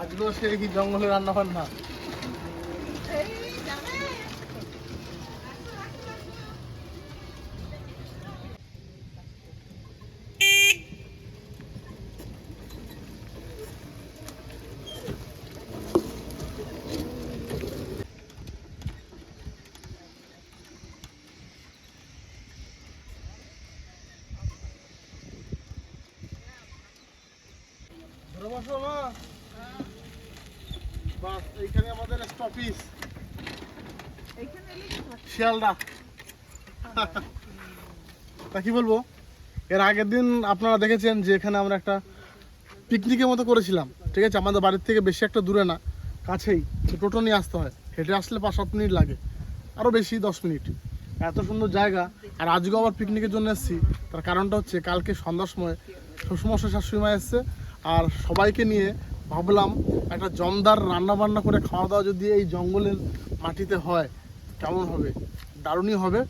আজকেও সেই কি জঙ্গলে রান্না বান্না? এইখানে আমাদের স্টপিস শিয়ালদা। তা কি বলবো, এর আগের দিন আপনারা দেখেছেন যে এখানে আমরা একটা পিকনিকের মতো করেছিলাম, ঠিক আছে? আমাদের বাড়ির থেকে বেশি একটা দূরে না, কাছেই। টোটো নিয়ে আসতে হয়, হেঁটে আসলে 5-7 মিনিট লাগে, আরও বেশি 10 মিনিট। এত সুন্দর জায়গা। আর আজকেও আবার পিকনিকের জন্য এসেছি। তার কারণটা হচ্ছে কালকে সন্ধ্যার সময় শ্বশুরমশাই শাশুড়ি মা এসছে, আর সবাইকে নিয়ে ভাবলাম একটা জমদার রান্না বান্না করে খাওয়া দাওয়া যদি এই জঙ্গলের মাটিতে হয় কেমন হবে, দারুণই হবে।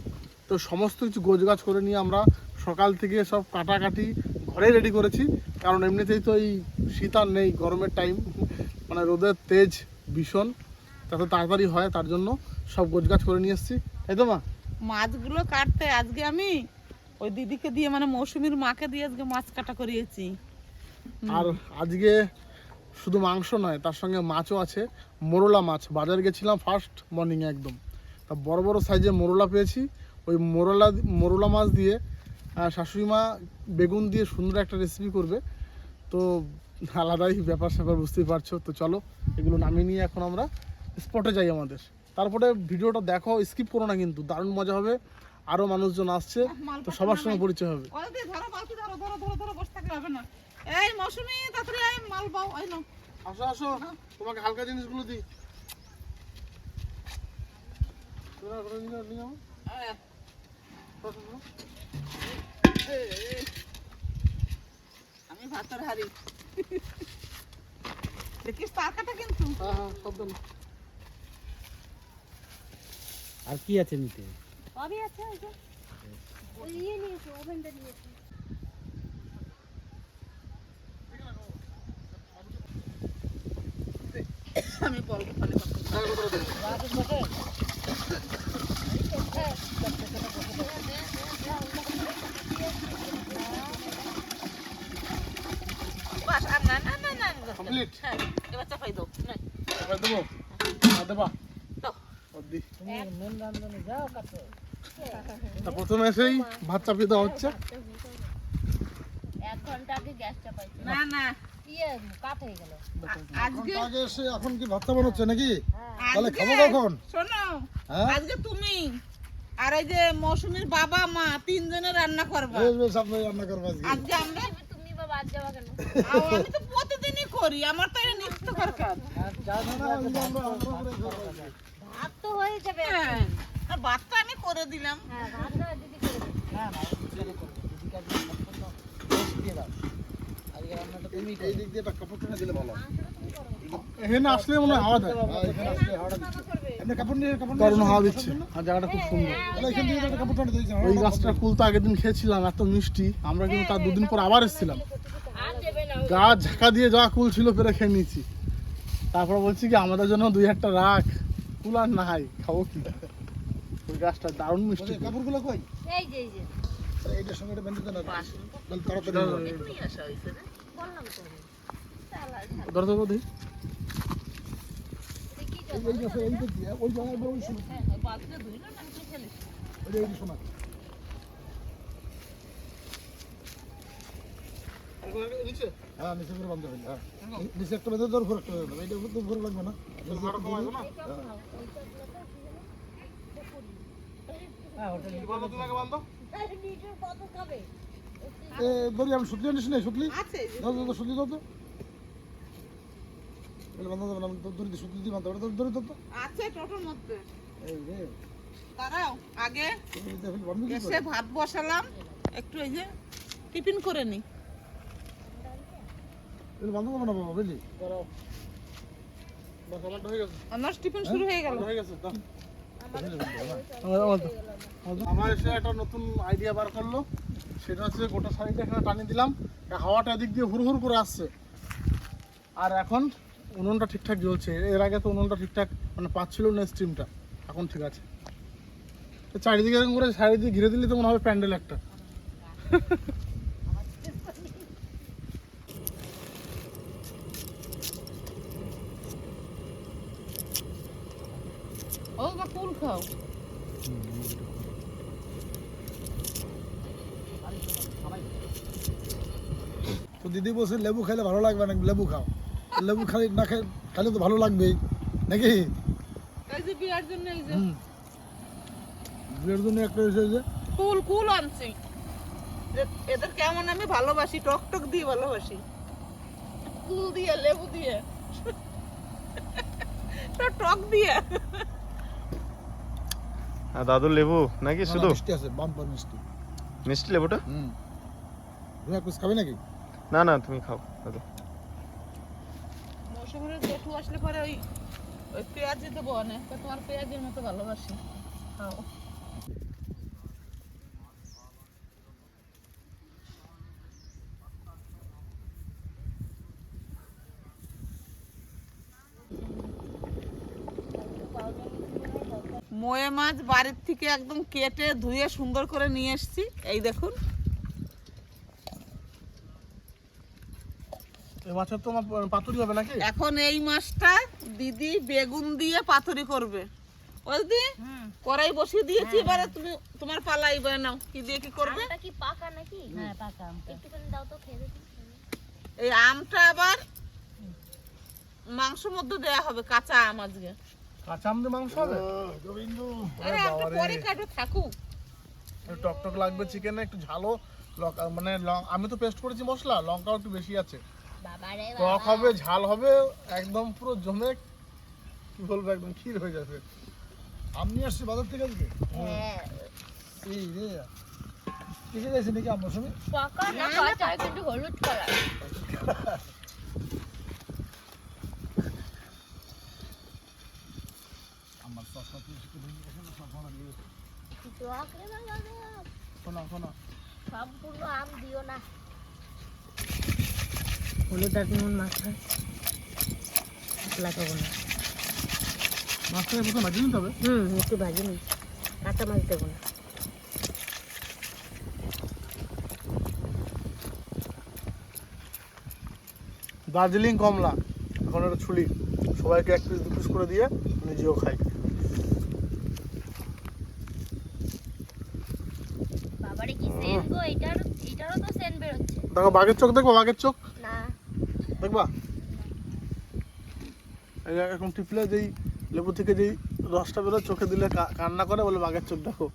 তো সমস্ত কিছু গোছগাছ করে নিয়ে আমরা সকাল থেকে সব কাটাকাটি ঘরেই রেডি করেছি, কারণ এমনিতেই তো এই শীত আর নেই, গরমের টাইম, মানে রোদের তেজ ভীষণ, তাতে তাড়াতাড়ি হয়, তার জন্য সব গোছগাছ করে নিয়ে এসেছি। তাই তো মা? মাছগুলো কাটতে আজকে আমি ওই দিদিকে দিয়ে, মানে মৌসুমীর মাকে দিয়ে আজকে মাছ কাটা করিয়েছি। আর আজকে শুধু মাংস নয়, তার সঙ্গে মাছও আছে, মোরলা মাছ। বাজার গেছিলাম ফার্স্ট মর্নিংয়ে একদম, তা বড় বড় সাইজে মোরলা পেয়েছি। ওই মোরলা মাছ দিয়ে শাশুড়ি মা বেগুন দিয়ে সুন্দর একটা রেসিপি করবে, তো আলাদাই ব্যাপার স্যাপার, বুঝতেই পারছো। তো চলো এগুলো নামিয়ে নিয়ে এখন আমরা স্পটে যাই আমাদের। তারপরে ভিডিওটা দেখো, স্কিপ করো না কিন্তু, দারুণ মজা হবে। আরও মানুষজন আসছে, তো সবার সঙ্গে পরিচয় হবে। এই মৌসুমী তাড়াতাড়ি আয়, মাল পাও। এই নাও, আসো আসো, তোমাকে হালকা জিনিসগুলো দিই। আমি ভাতের হাড়ি দেখিস তারকাটা কিন্তু। আর কি আছে নিতে? সবই আছে, ওই যে ওই ইয়ে নিয়েছি, ওভেনটা নিয়েছি। আমি বলবো ফলে বাস। আর না না না না, কমপ্লিট। হ্যাঁ এবার চাপাই দাও। না এবার দেবো, দেবা। দাও। তুমি নুন রান্ধনে যাও কাছে। তা প্রথমে এসেই ভাত চাপিয়ে দেওয়া হচ্ছে। 1 ঘন্টা আগে গ্যাস চাপাইছি। না না, ইয়ে কাট হয়ে গেল। আজকে আগে এসে এখন কি ভাত বানাচ্ছে নাকি? তাহলে আজকে খাবো কখন? শোনো, হ্যাঁ? আজকে তুমি আর ওই যে মৌসুমীর বাবা মা 3 জনে রান্না করবা। বেশ বেশ, আপনি রান্না করবো আজকে। আজকে আমরা, তুমি বাবা আজ যাবা কেন? আমি তো প্রতিদিনই করি, আমার তো এটা নিত্যকর কাজ। ভাত তো হয়ে যাবে। হ্যাঁ, আর ভাতটা আমি করে দিলাম। হ্যাঁ, ভাতটা দিদি করে দেবে। না না, দিদিকে করবে। দিদিকে আজকে সম্পূর্ণ রেস্ট দিয়ে দাও। আজকে রান্নাটা তুমি করো। এই দিক দিয়ে একটা কাপড় টেনে দিলে ভালো। মাংসটা তুমি করো। এখানে আসলে মনে হয় হাওয়া দেয়। এখানে আসলে হাওয়া দিচ্ছে। আপনি কাপড় নিয়ে দারুণ হাওয়া দিচ্ছে, আর জায়গাটা খুব সুন্দর। তাহলে এখান থেকে একটা কাপড় ওই গাছটার ফুল তো আগের দিন খেয়েছিলাম, এত মিষ্টি। আমরা কিন্তু তার 2 দিন পর আবার এসেছিলাম, আর দেবে না। গাছ ঝাঁকা দিয়ে যা কুল ছিল পেরে খেয়ে নিয়েছি। তারপর বলছি কি আমাদের জন্য 2-1টা রাখ, কুল আর নাই, খাবো কি? ওই গাছটা দারুণ মিষ্টি। কাপড়গুলো কই? এই যে এইটার সঙ্গে এটা বেঁধে দেন, তাড়াতাড়ি নিয়ে আসা হয়েছে রে। বললাম তো। চালা ধরো তো দেখি। কি এই গাছে এই দিক দিয়ে ওই জায়গায় বড় শোনা, বাদকে ধুইলো না তুই খেলিস। এই যে শোনা। নিচে? হ্যাঁ, নিচে করে বাঁধতে হবে। হ্যাঁ, নিচে একটা বেঁধে ধর, একটা বেঁধে এটা তো ভরে লাগবে না। হ্যাঁ, হোটেল লিটার কত খাবে? ধরি আমি সুতলি আনিস নাই, সুতলি আছে এই যে। দাও, সুতলি দাও তো। বান্ধা যাবে না, দড়ি দিয়ে সুতলি দিয়ে বাঁধতে হবে। দড়ি দাও তো। আছে টোটোর মধ্যে। এই রে, দাঁড়াও, আগে বান্ধবী কি এসে ভাত বসালাম, একটু এই যে টিফিন করে নি। করে? বান্ধব যাবে না বাবা, বুঝলি? বাস আমারটা হয়ে গেছে। আমার টিফিন শুরু হয়ে গেল। হয়ে গেছে, দাও। আমার এসে একটা নতুন আইডিয়া বার করলো, সেটা হচ্ছে গোটা শাড়িটা এখানে টানিয়ে দিলাম, হাওয়াটা এদিক দিয়ে হুড় হুড় করে আসছে। আর এখন উনুনটা ঠিকঠাক জ্বলছে। এর আগে তো উনুনটা ঠিকঠাক মানে পাচ্ছিল না স্টিমটা, এখন ঠিক আছে। তো চারিদিকে এরকম করে শাড়ি দিয়ে ঘিরে দিলে তো মনে হবে প্যান্ডেল একটা। ও বা কুল খাও। তো দিদি বলছে লেবু খেলে ভালো লাগবে না, লেবু খাও। লেবু খালি না খাইলে তো ভালো লাগবেই নাকি? এই যে বিয়ার জন্য এই যে বিয়ের জন্য একটা এসে যে কুল কুল আনছি। এদের কেমন আমি ভালোবাসি, টক টক দিয়ে ভালোবাসি, কুল দিয়ে লেবু দিয়ে তো টক দিয়ে। আর দাদুর লেবু নাকি শুধু মিষ্টি আছে, বাম্পার মিষ্টি। মিষ্টি লেবুটা? তুমি এক পিস খাবে নাকি? না না তুমি খাও দাদু। মৌসুমীর জেঠু আসলে পরে ওই ওই পেঁয়াজি দেবো অনেক, তোমার পেঁয়াজের মতো ভালোবাসি, খাও। মোয়ে মাছ বাড়ির থেকে একদম কেটে ধুয়ে সুন্দর করে নিয়ে এসেছি, এই দেখুন। এই মাছের তো আমার পাতুরি হবে নাকি? এখন এই মাছটা দিদি বেগুন দিয়ে পাতুরি করবে। ওই দিদি কড়াই বসিয়ে দিয়েছি, এবারে তুমি তোমার পালা এবারে নাও, কি দিয়ে কি করবে। আমটা কি পাকা নাকি? হ্যাঁ পাকা আমটা। একটুখানি দাও তো খেয়ে দেখি। এই আমটা আবার মাংসের মধ্যে দেয়া হবে, কাঁচা আম আজকে। কাঁচা আম দিয়ে মাংস হবে? আরে আমটা পরে কাটো, থাকুক। একটু টক টক লাগবে চিকেনে, একটু ঝালও মানে আমি তো পেস্ট করেছি মশলা, লঙ্কাও একটু বেশি আছে। বাবারে টক হবে, ঝাল হবে, একদম পুরো জমে কি বলবো একদম ক্ষীর হয়ে যাবে। আম নিয়ে আসছি বাজার থেকে আজকে। হ্যাঁ এই রে কিসে গেছে নাকি আমার সঙ্গে? পাকা না কাঁচা, কিন্তু হলুদ কালার। আমার সস্তা তো চোখে লাগাবে। শোনা শোনা, সম্পূর্ণ আম দিও না। হলুদ আর নুন মাখায় লাগাবো না। মাছটাকে প্রথমে ভাজি নিতে হবে। একটু ভাজি নি, কাঁচা মাছ দেবো না। দার্জিলিং কমলা, এখন একটা ছুলি, সবাইকে এক পিস দু পিস করে দিয়ে নিজেও খাই। বাবারে কি সেন গো, এটারও তো সেন বের হচ্ছে। দেখো বাঘের চোখ, দেখবো বাঘের চোখ না দেখবা? এই যে এখন টিপলে যেই লেবু থেকে যেই রসটা বেরোয়, চোখে দিলে কান্না করে, বলে বাঘের চোখ দেখো।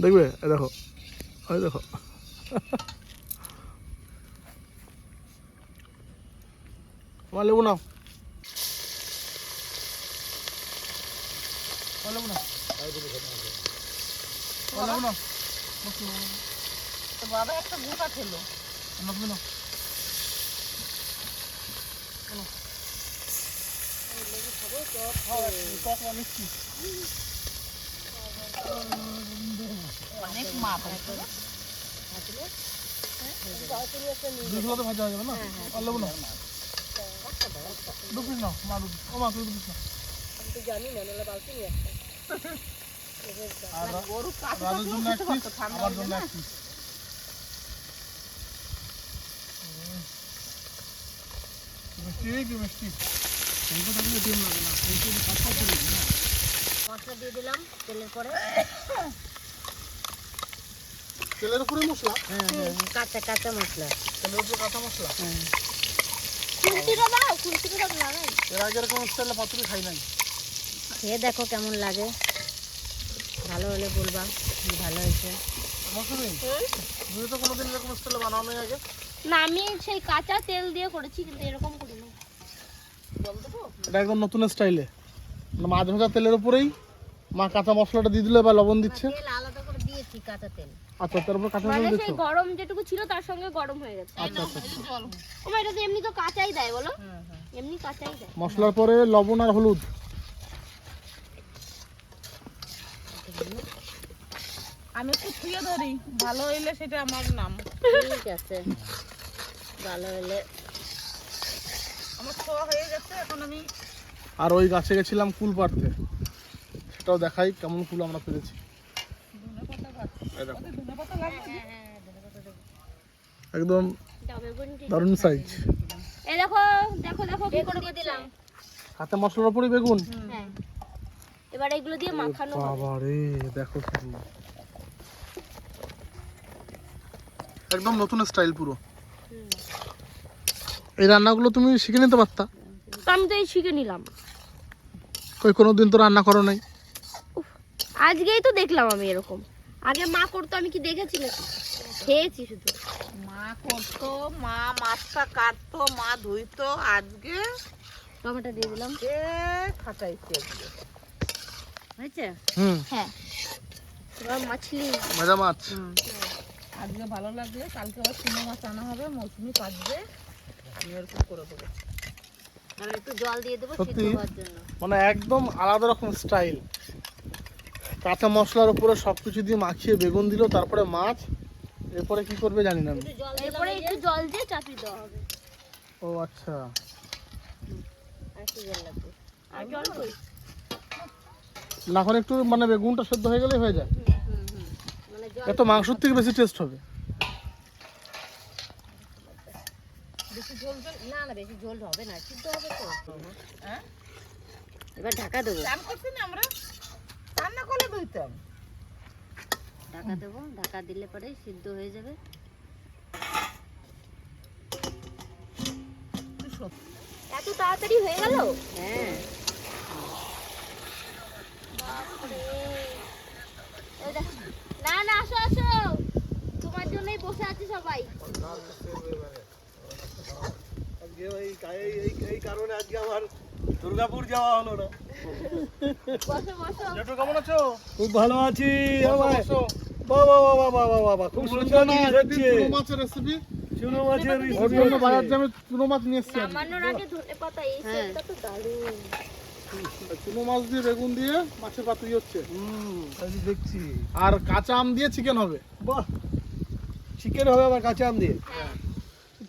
দেখবে এই দেখো, ওই দেখো। তোমার লেবু নাও, লেবু নাও, লেবু নাও। তো বাবা একটা গোটা খেলো। তুমি নাও। মিষ্টি অনেক মাপ আছে। দুধগুলো তো ভাজা হয়ে যাবে না? আর লেবু নাও, দু পিস নাও। মা ও মা তুই দু পিস নাও। আর গরু রাজুর জন্য এক পিস, আমার জন্য এক পিস। মিষ্টি কি মিষ্টি? মশলা দিয়ে দিলাম তেলের পরে। তেলের উপরে মশলা? কাঁচা কাঁচা মশলা। তেলের উপরে কাঁচা মশলা? খুন্তিটা দাও, খুন্তিটা দাও লাগাই। এর আগে এরকম স্টাইলে পাতুরি খাই নাই। খেয়ে দেখো কেমন লাগে, ভালো হলে বলবা যে ভালো হয়েছে। মৌসুমি, তুমি তো কোনোদিন এরকম স্টাইলে বানাও নাই আগে? না আমি সেই কাঁচা তেল দিয়ে করেছি, কিন্তু এরকম করিনি। এটা একদম নতুন স্টাইলে, মাছ ভাজা তেলের উপরেই মা কাঁচা মশলাটা দিয়ে দিলে বা লবণ দিচ্ছে। তেল আলাদা করে দিয়েছি, কাঁচা তেল। আচ্ছা, তারপর কাঁচা মানে জল সেই দিচ্ছ? গরম যেটুকু ছিল তার সঙ্গে গরম হয়ে গেছে। আচ্ছা আচ্ছা আচ্ছা। জল ও মা, এটা তো এমনি তো কাঁচাই দেয় বলো, এমনি কাঁচাই দেয়। মশলার পরে লবণ আর হলুদ। আমি একটু ছুঁয়ে ধরি, ভালো হইলে সেটা আমার নাম। ঠিক আছে, ভালো হলে। আমার ছোঁয়া হয়ে গেছে, এখন আমি আর ওই গাছে গেছিলাম কুল পাড়তে, সেটাও দেখাই কেমন কুল আমরা পেরেছি। এই দেখো, ধনেপাতা লাগবে। একদম ডাবের বড়ি দারুণ সাইজ। এই দেখো দেখো দেখো কি করে দিয়ে দিলাম। হাতে মশলার উপরে বেগুন। হ্যাঁ, এবার এগুলো দিয়ে মাখানো হবে। বাবা রে, দেখো শুধু একদম নতুন স্টাইল পুরো। এই রান্নাগুলো তুমি শিখে নিতে পারতা, তো আমি তো এই শিখে নিলাম, কই কোনোদিন তো রান্না করো নাই? আজকেই তো দেখলাম আমি এরকম। আগে মা করতো, আমি কি দেখেছি নাকি, খেয়েছি শুধু। মা করতো, মা মাছটা কাটতো, মা ধুইতো, আজকে টমেটো দিয়ে দিলাম। কে খাটাইছে আজকে। হয়েছে? হুম, হ্যাঁ, এবার মাছলি। ভাজা মাছ। আজকে ভালো লাগলে কালকে আবার চুনো মাছ আনা হবে, মৌসুমি কাটবে, আমি এরকম করে দেবো। আর একটু জল দিয়ে দেবো সিদ্ধ সত্যি? হওয়ার জন্য। মানে একদম আলাদা রকম স্টাইল। কাঁচা মশলার উপরে সবকিছু দিয়ে মাখিয়ে বেগুন দিল, তারপরে মাছ, এরপরে কি করবে জানি না আমি। একটু জল এরপরে একটু জল দিয়ে চাপিয়ে দেওয়া হবে। ও আচ্ছা, আর একটু জল লাগবে। আর জল কই? না এখন একটু মানে বেগুনটা সেদ্ধ হয়ে গেলেই হয়ে যায়। মানে জল এত মাংসর থেকে বেশি টেস্ট হবে। বেশি ঝোল ঝোল না, না বেশি ঝোল হবে না, সিদ্ধ হবে তো। হ্যাঁ, এবার ঢাকা দেবো, চান করছি না আমরা, রান্না করলে ধুইতাম। ঢাকা দেবো, ঢাকা দিলে পরে সিদ্ধ হয়ে যাবে। এত তাড়াতাড়ি হয়ে গেল? হ্যাঁ, এই দেখো। না না, আসো আসো, তোমার জন্যই বসে আছি সবাই। এই কারণে আজকে আমার দুর্গাপুর যাওয়া হলো না। বসো বসো। জেঠু কেমন আছো? খুব ভালো আছি। বসো। বাবা বাবা বাবা বাবা, খুব সুন্দর জিনিস হচ্ছে। চুনো মাছের রেসিপি, চুনো মাছের ওর জন্য বাজার যে আমি চুনো মাছ নিয়ে এসেছি আজকে। নামানোর আগে ধনে পাতা, এই সেটটা তো দারুণ। চুনো মাছ দিয়ে বেগুন দিয়ে মাছের পাতুরি হচ্ছে, আমি দেখছি। আর কাঁচা আম দিয়ে চিকেন হবে। বাহ, চিকেন হবে আবার কাঁচা আম দিয়ে।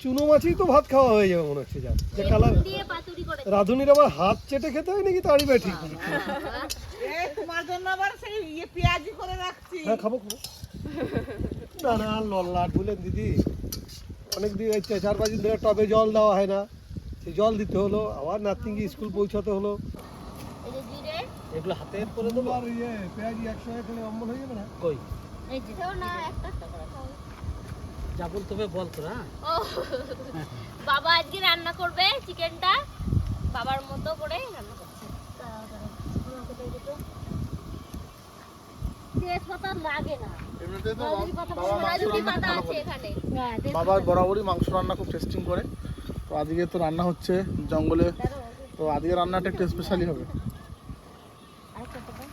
চুনো মাছই তো ভাত খাওয়া হয়ে যাবে মনে হচ্ছে। যা যে কালার। বেগুন দিয়ে পাতুরি করে। রাঁধুনির আবার হাত চেটে খেতে হয় নাকি তারই বা ঠিক। এই তোমার জন্য আবার সেই পেঁয়াজি করে রাখছি। হ্যাঁ, খাবো খাবো। না না, লল্লাট বলেন দিদি, অনেক দিন 4-5 দিন ধরে টবে জল দেওয়া হয় না, সেই জল দিতে হলো, আবার নাতিকে স্কুল পৌঁছাতে হলো। এই যে জিরে, এগুলো হাতে করে দেবো। আর ইয়ে পেঁয়াজি একসঙ্গে খেলে অম্বল হয়ে যাবে না? কই এই যে সেও না, একটা একটা করে খাও। যা বলতে হবে বল তোরা। ও, বাবা আজকে রান্না করবে চিকেনটা, বাবার মতো করে রান্না করছে। তেজপাতা লাগে না, এমনিতে তো হলদি পাতা, বাবা মাংস রাজুকি রান্না পাতা খুব ভালো আছে করে। এখানে। বাবা বরাবরই মাংস রান্না খুব টেস্টিং করে। তো আজকে তো রান্না হচ্ছে জঙ্গলে, তো আজকে রান্নাটা একটু স্পেশালি হবে। আরেকটা তো দাও।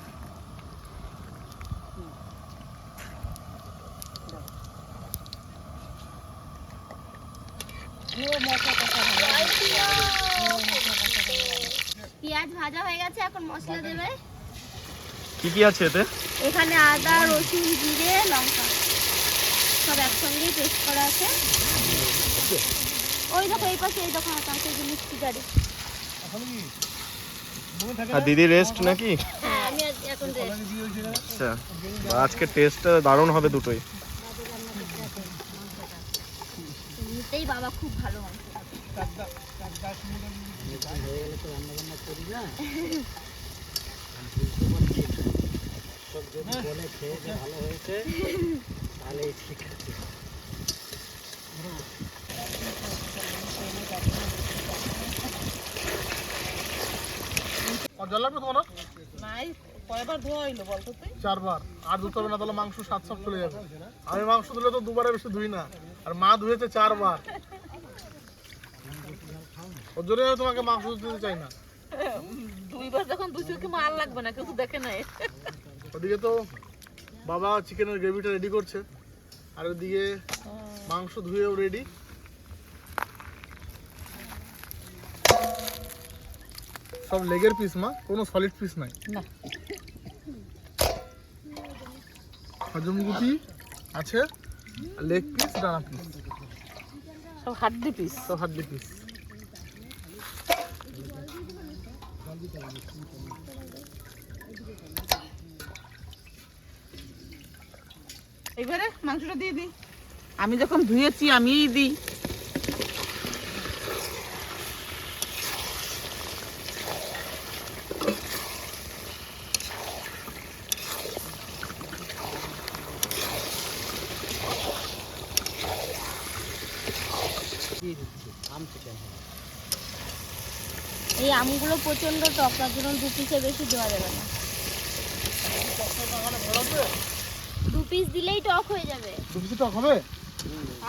পেঁয়াজ ভাজা হয়ে গেছে, এখন মশলা দেবে। কি কি আছে এতে? এখানে আদা, রসুন, জিরে, লঙ্কা সব একসঙ্গেই পেস্ট করা আছে। ওই দেখো এই পাশে, এই দেখো আছে যে মিষ্টি গাড়ি। আর দিদি রেস্ট নাকি? হ্যাঁ, আমি এখন আচ্ছা, আজকে টেস্টটা দারুণ হবে দুটোই। এমনিতেই বাবা খুব ভালো মাংস খাবে। হয়ে গেলে তো রান্না বান্না করি না। সব যদি বলে খেয়ে যে ভালো হয়েছে তাহলে ঠিক আছে। আর জল লাগবে তোমার? নাই, কয়বার ধোয়া হইলো বলতো তুই? 4 বার। আর ধুতে হবে না, তাহলে মাংস স্বাদ সব চলে যাবে। আমি মাংস ধুলে তো 2 বারের বেশি ধুই না, আর মা ধুয়েছে 4 বার। ওর জন্য আমি তোমাকে মাংস দিতে চাই না। দুইবার যখন দুই চোখে মার লাগবে না, কেউ তো দেখে নাই। ওদিকে তো বাবা চিকেনের গ্রেভিটা রেডি করছে, আর ওদিকে মাংস ধুয়েও রেডি। সব লেগের পিস মা, কোনো সলিড পিস নাই। না হজমগুটি আছে, লেগ পিস, ডানা পিস, সব হাড্ডি পিস। সব হাড্ডি পিস। এবারে মাংসটা দিয়ে দিই, আমি যখন ধুয়েছি আমিই দিই। এই আমগুলো প্রচন্ড টক, তার জন্য 2 পিসের বেশি দেওয়া যাবে না। 2 পিস দিলেই টক হয়ে যাবে। 2 পিস টক হবে।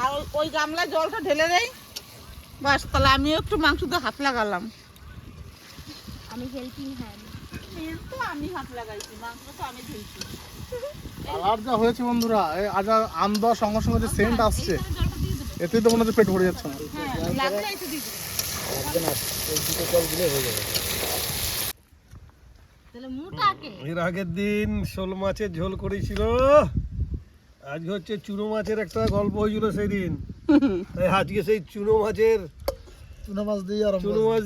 আর ওই গামলায় জলটা ঢেলে দেই, বাস। তাহলে আমিও একটু মাংস দিয়ে হাত লাগালাম। আমি হেল্পিং হ্যান্ড। তো আমি হাত লাগাইছি, মাংস তো আমি ধুইছি। কালার যা হয়েছে বন্ধুরা, আজ আম দেওয়ার সঙ্গে সঙ্গে যে সেন্ট আসছে, জলটা দিয়ে দেবো। এতেই তো মনে হচ্ছে পেট ভরে যাচ্ছে আমার। হ্যাঁ, লাগলে একটু দিয়ে দেবো। তাহলে মুটাকে এর আগের দিন শোল মাছের ঝোল করেছিল, আজ হচ্ছে চুনো মাছের একটা গল্প হয়েছিল সেই দিন। তাই আজকে সেই চুনো মাছ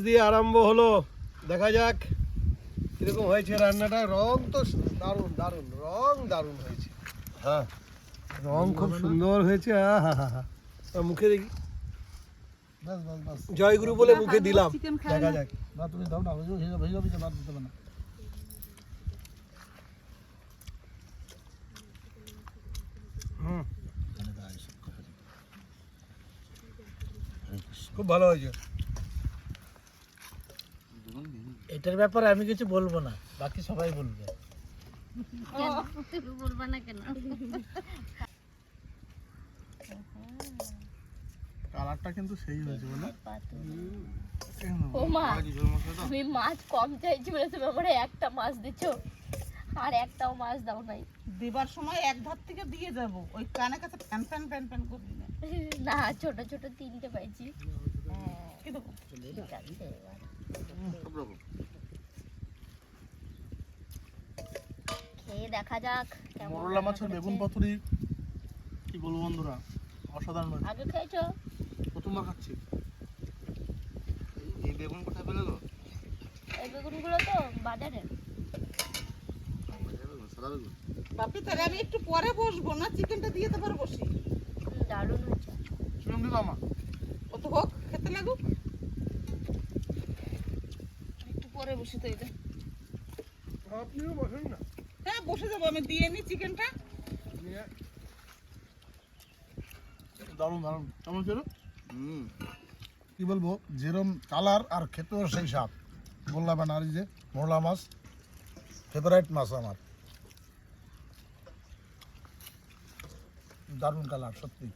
দিয়ে আরম্ভ হলো। দেখা যাক কিরকম হয়েছে রান্নাটা। রং তো দারুণ হয়েছে। হ্যাঁ, রং খুব সুন্দর হয়েছে। মুখে দেখি, জয়গুরু বলে মুখে দিলাম, দেখা যাক। তুমি দাও না, ভেজে দিতে হবে না। খুব ভালো হয়েছে। এটার ব্যাপারে আমি কিছু বলবো না, বাকি সবাই বলবে। তুমি বলবা না কেন? কালারটা কিন্তু সেই হয়েছে বলে। ও মা, আমি মাছ কম চাইছি বলে তুমি আমার একটা মাছ দিছো, আর একটাও মাছ দাও নাই। দিবার সময় এক ধার থেকে দিয়ে যাব, ওই কানে কাছে প্যান প্যান প্যান প্যান করবি না। না, ছোট ছোট 3টে পাইছি। কি দেবো? ঠিক আছে, এবার খেয়ে দেখা যাক কেমন মোরলা মাছের রান্না বেগুন করেছে। পাতুরি কি বলবো বন্ধুরা, অসাধারণ হয়েছে। আগে খেয়েছো? প্রথমবার খাচ্ছি। এই বেগুন কোথায় পেলে গো? এই বেগুনগুলো তো বাজারে। সাদা বেগুন। বাপি, তাহলে আমি একটু পরে বসবো না, চিকেনটা দিয়ে দেবার বসি। দারুণ হয়েছে। চুন দিলাম মা। ও তো হোক, খেতে লাগুক। একটু পরে বসি তো। এটা আপনিও বসেন না। হ্যাঁ, বসে যাবো, আমি দিয়ে নি চিকেনটা। দারুণ কেমন ছিল? কি বলবো, যেরকম কালার আর খেতেও সেই স্বাদ। বললাম না, আর এই যে মোরলা মাছ ফেভারাইট মাছ আমার। দারুণ কালার সত্যি।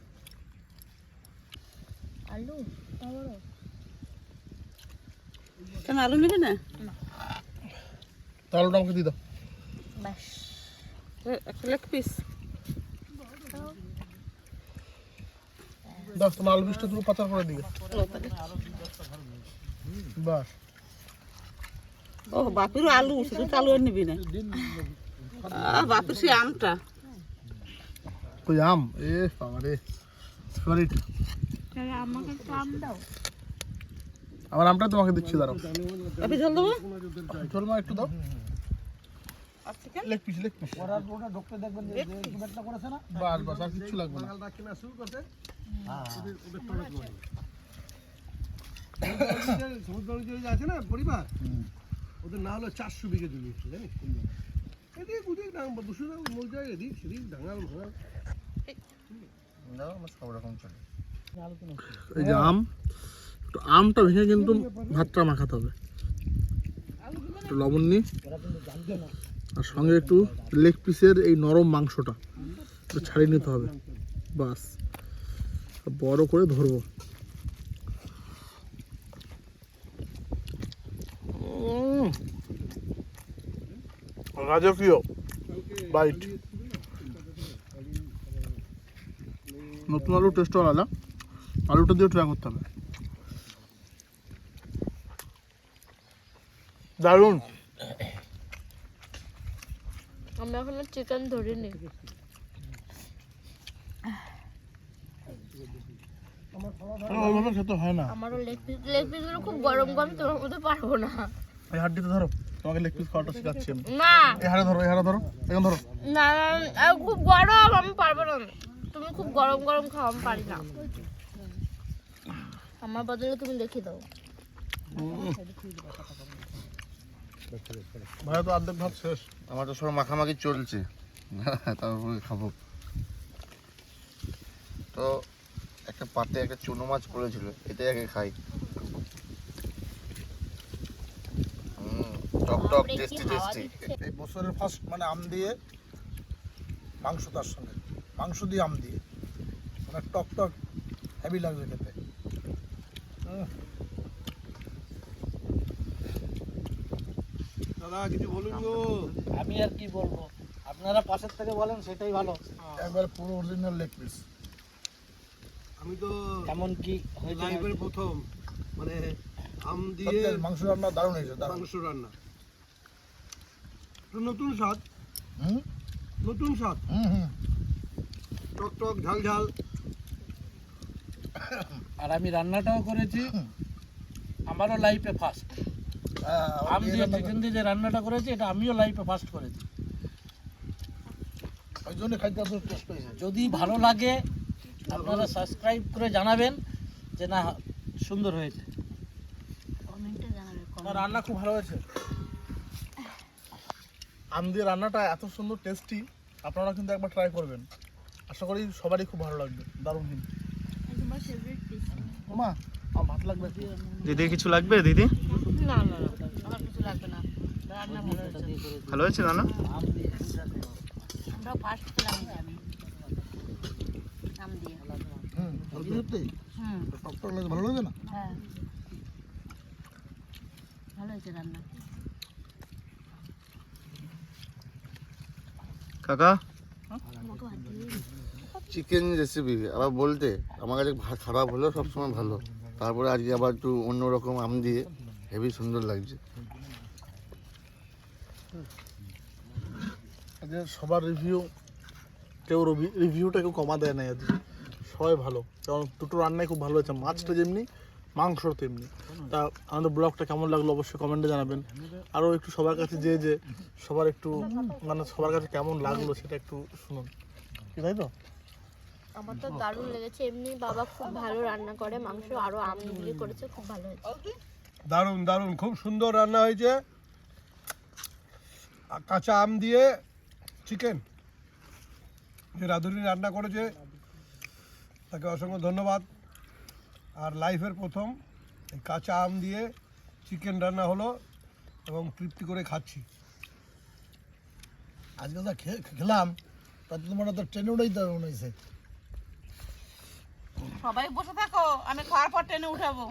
আলু বড় কেন আলু নেবে না? তাহলে আমাকে দিয়ে দাও। বাস। একটা লেগ পিস। দাও, তোমার আলু পিসটা তুমি পাচার করে দিবে। বাস। ও, বাপিরও আলু, শুধু আলু আর নিবি না। বাপির সেই আমটা। কই আম? এ বাবা রে, ফেভারিট। আমাকে একটু আম দাও। আমার আমটা তোমাকে দিচ্ছি, দাঁড়াও। বাপি জল দেবো? চল মা, একটু দাও। আর চিকেন? Leg piece. ওরা ঢুকতে দেখবেন যে একটা করেছে না, বাস, আর কিচ্ছু লাগবে না। কালটা কেনা শুরু করতে। সমুদ্র যে আছে না পরিবার, ওদের না হলো 400 বিঘে জমি আছে, জানিস? এদিক ওদিক দুশো মূল যায়, এদিক সেদিক ডাঙাল ভাঙাল। সব রকম চলে। এই যে একটু আমটা ভেঙে কিন্তু ভাতটা মাখাতে হবে। একটু লবণ নিই, আর সঙ্গে একটু লেগ পিসের এই নরম মাংসটা একটু ছাড়িয়ে নিতে হবে। বাস, বড় করে ধরবো। রাজকীয় বাইট। নতুন আলু টেস্টও আলাদা, আলুটা দিয়ে ট্রাই করতে হবে। দারুণ। আমি এখনো চিকেন ধরিনি। ওইভাবে খেতে হয় না। আমারও লেগ পিসগুলো খুব গরম গরম, তোমার মতো পারবো না। এই হাড্ডিতে ধরো, তোমাকে লেগ পিস খাওয়াটা শেখাচ্ছি আমি। না এই হাড়ে ধরো, এই হাড়ে ধরো, এখন ধরো। না খুব গরম, আমি পারবো না। তুমি খুব গরম গরম খাও, আমি পারি না। আমার বদলে তুমি দেখিয়ে দাও। ভাই তো অর্ধেক ভাত শেষ। আমার তো সব মাখামাখি চলছে, তারপরে খাবো। তো একটা পাতে একটা চুনো মাছ পড়েছিল, এটাই আগে খাই। টক টক টেস্টি টেস্টি। এই বছরের ফার্স্ট মানে আম দিয়ে মাংস, তার সঙ্গে মাংস দিয়ে আম দিয়ে মানে টক টক হেভি লাগবে খেতে। দাদা কিছু বলুন গো। আমি আর কি বলবো, আপনারা পাশের থেকে বলেন সেটাই ভালো। একবার পুরো অরিজিনাল লেগ পিস। আমি তো কেমন কি হয়েছে লাইফের প্রথম মানে আম দিয়ে মাংস রান্না দারুণ হয়েছে, দারুণ। মাংস রান্না, একটা নতুন স্বাদ, হুম নতুন স্বাদ, হুম হুম। টক টক ঝাল ঝাল। আর আমি রান্নাটাও করেছি, আমারও লাইফে ফার্স্ট। আম দিয়ে চিকেন দিয়ে যে রান্নাটা করেছি, এটা আমিও লাইফে ফার্স্ট করেছি। ওই জন্য খাইতে এত টেস্ট হয়েছে। যদি ভালো লাগে আপনারা সাবস্ক্রাইব করে জানাবেন যে না সুন্দর হয়েছে। কমেন্টে জানাবে। আমার রান্না খুব ভালো হয়েছে। আম দিয়ে রান্নাটা এত সুন্দর টেস্টি, আপনারা কিন্তু একবার ট্রাই করবেন। আশা করি সবারই খুব ভালো লাগবে। দারুণ কিন্তু। ওমা, আমার ভাত লাগবে। দিদি কিছু লাগবে দিদি? না না না, আমার কিছু লাগবে না। রান্না ভালো হয়েছে। ভালো হয়েছে রান্না? আমরা ফার্স্ট পেলাম আমি আম দিয়ে। হুম, সত্যি হুম, টক টক লাগে, ভালো লাগে না? হ্যাঁ ভালো হয়েছে রান্না। কাকা চিকেন রেসিপি আবার বলতে আমার কাছে খারাপ হলেও সবসময় ভালো। তারপরে আজকে আবার একটু অন্যরকম আম দিয়ে হেভি সুন্দর লাগছে। আজকে সবার রিভিউ, কেউ রিভিউটা কেউ কমা দেয় না আজকে, সবাই ভালো। কারণ দুটো রান্নাই খুব ভালো হয়েছে, মাছটা যেমনি মাংস তেমনি। তা আমাদের ব্লগটা কেমন লাগলো অবশ্যই কমেন্টে জানাবেন। আরও একটু সবার কাছে যে সবার একটু মানে সবার কাছে কেমন লাগলো সেটা একটু শুনুন, কি তাই তো? আমার তো দারুণ লেগেছে। এমনি বাবা খুব ভালো রান্না করে, মাংস আরো আম দিয়ে করেছে, খুব ভালো হয়েছে। দারুণ দারুণ, খুব সুন্দর রান্না হয়েছে। কাঁচা আম দিয়ে চিকেন যে রাঁধুনি রান্না করেছে তাকে অসংখ্য ধন্যবাদ। আর লাইফের প্রথম এই কাঁচা আম দিয়ে চিকেন রান্না হলো এবং তৃপ্তি করে খাচ্ছি। আজকে যা খেলাম তাতে তোমার তো ট্রেনে উঠেই দারুণ হয়েছে। সবাই বসে থাকো, আমি খাওয়ার পর ট্রেনে উঠাবো।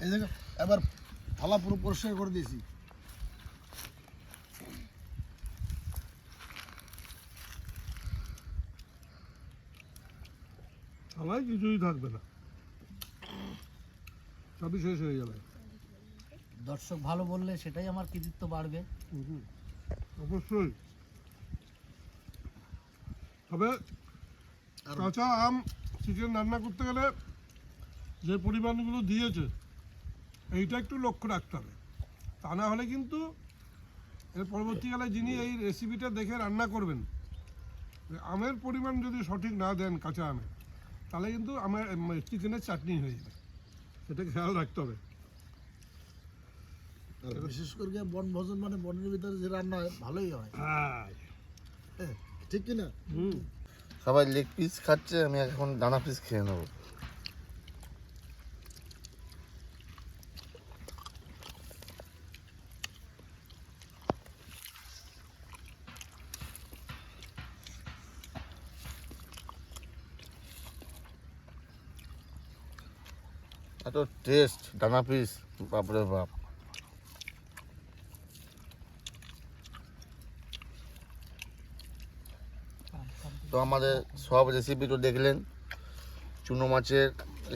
এই দেখো এবার থালা পুরো পরিষ্কার করে দিয়েছি। সবাই কিছুই থাকবে না, সবই শেষ হয়ে যাবে। দর্শক ভালো বললে সেটাই আমার কৃতিত্ব বাড়বে। অবশ্যই। তবে কাঁচা আম চিকেন রান্না করতে গেলে যে পরিমাণগুলো দিয়েছে এইটা একটু লক্ষ্য রাখতে হবে, তা না হলে কিন্তু এর পরবর্তীকালে যিনি এই রেসিপিটা দেখে রান্না করবেন, আমের পরিমাণ যদি সঠিক না দেন কাঁচা আমে, তাহলে কিন্তু আমার চিকেনের চাটনি হয়ে যাবে, সেটা খেয়াল রাখতে হবে। বিশেষ করে বনভোজন মানে বনের ভিতরে যে রান্না হয় ভালোই হয়, হ্যাঁ, ঠিক কিনা? সবাই লেগ পিস খাচ্ছে, আমি এখন ডানা পিস খেয়ে নেবো। এত টেস্ট ডানা পিস, বাপরে বাপ। তো আমাদের সব রেসিপি তো দেখলেন। চুনো মাছের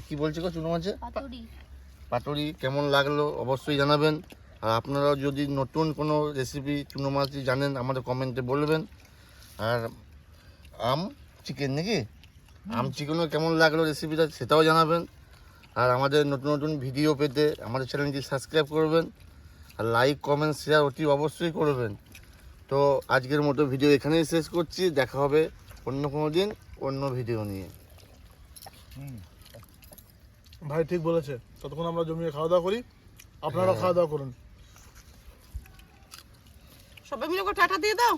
কি বলছি গো, চুনো মাছের পাতুরি। পাতুরি কেমন লাগলো অবশ্যই জানাবেন। আর আপনারাও যদি নতুন কোনো রেসিপি চুনো মাছই জানেন আমাদের কমেন্টে বলবেন। আর আম চিকেন নাকি, আম চিকেনও কেমন লাগলো রেসিপিটা সেটাও জানাবেন। আর আমাদের নতুন নতুন ভিডিও পেতে আমাদের চ্যানেলটি সাবস্ক্রাইব করবেন, আর লাইক কমেন্ট শেয়ার অতি অবশ্যই করবেন। তো আজকের মতো ভিডিও এখানেই শেষ করছি, দেখা হবে অন্য কোনো দিন অন্য ভিডিও নিয়ে। ভাই ঠিক বলেছে, ততক্ষণ আমরা জমিয়ে খাওয়া দাওয়া করি, আপনারা খাওয়া দাওয়া করুন। সবাই মিলে টাটা দিয়ে দাও।